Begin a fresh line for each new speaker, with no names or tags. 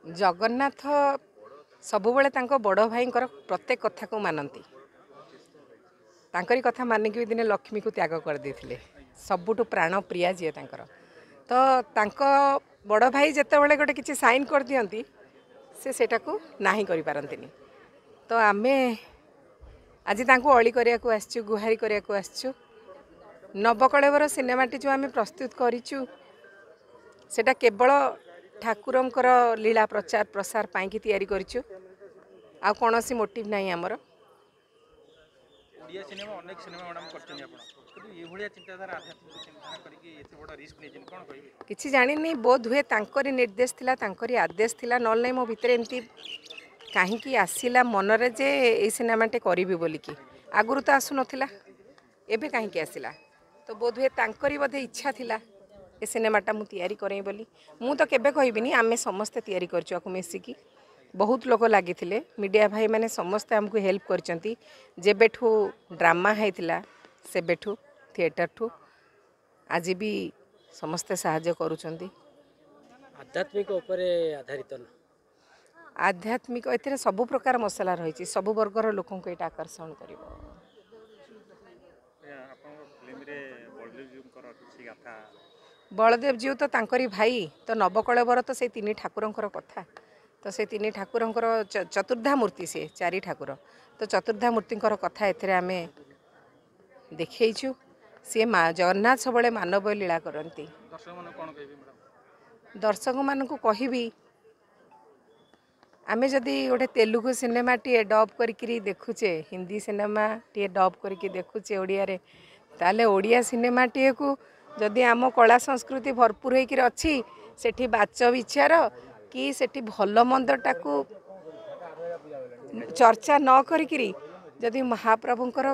जगन्नाथ सबुबले तांको बड़ भाई प्रत्येक कथा को मानती तांकरी कथा मानिक भी दिने लक्ष्मी को त्याग कर देथिले सबुठु प्राण प्रिया जी तांकर तो तांको बड़ भाई जेतेबेले गोटे किछि साइन कर दियंती से सेटा को नाही करि पारंतिनी तो आमे आज तांको अळी करिया को आछछु गुहारी करिया को आछछु नवकलेवर सिनेमाटी जो आमे प्रस्तुत करिछु सेटा केवल ठाकुरंकर लीला प्रचार प्रसार पाई तैयारी करिछु आ कोनोसी मोटिव नाही हमर
ओडिया सिनेमा अनेक सिनेमा मैडम करछनी आपण किंतु ए भलिया चिंताधारा आध्यात्मिक चिंतन करिकि एते बडा रिस्क नेजिन कोन कहिबे
किछि जानि नै बोध हुए तांकरी निर्देश थिला तांकरी आदेश थिला नल नै मो भितर एमती काहे की आसीला मनरे जे ए सिनेमाटे करिवि बोली की आगुरु तो आसु नथिला एबे काहे की आसीला तो बोध हुए तांकरी बधे इच्छा थिला ए सिनेमाटा मु तैयारी करें बोली मु तो केबे कहबिनी आमे समस्त तैयारी करछु आकु मिसिकी बहुत लोक लागिथिले मीडिया भाई माने समस्त हमको हेल्प करचंती जेबेठू ड्रामा हैथिला सेबेठू थिएटर ठू आज भी समस्त सहाय्य करूचंती
आध्यात्मिक उपरे आधारित न
आध्यात्मिक एथिरे सब प्रकार मसला रही सब वर्गर लोक को आकर्षण करिवो
आपण फिल्म रे बलदेव जी कर किछि गाथा
बलदेव जीव तो तांकरी भाई तो नवकलेवर तो से तीन ठाकुरंकर कथा तो से तीन ठाकुरंकर चतुर्धा मूर्ति से चारि ठाकुर तो चतुर्धा मूर्तिंकर कथा एथिरे आमे देखैछु सी जगन्नाथ सबले मानव लीला करती
दर्शक मन कोन कहिबे मैडम
दर्शक मान को कहिबी आमे जदि गोटे तेलुगु सिनेमा टी डब करी देखुचे हिंदी सिनेमा टी डब करी देखुचे ओडिया रे ताले ओडिया सिनेमा टी को जदि आम कला संस्कृति भरपूर होकर अच्छी सेठी बाच विचार कि सेठी भल मंदटा को चर्चा न करी जदि महाप्रभुंकर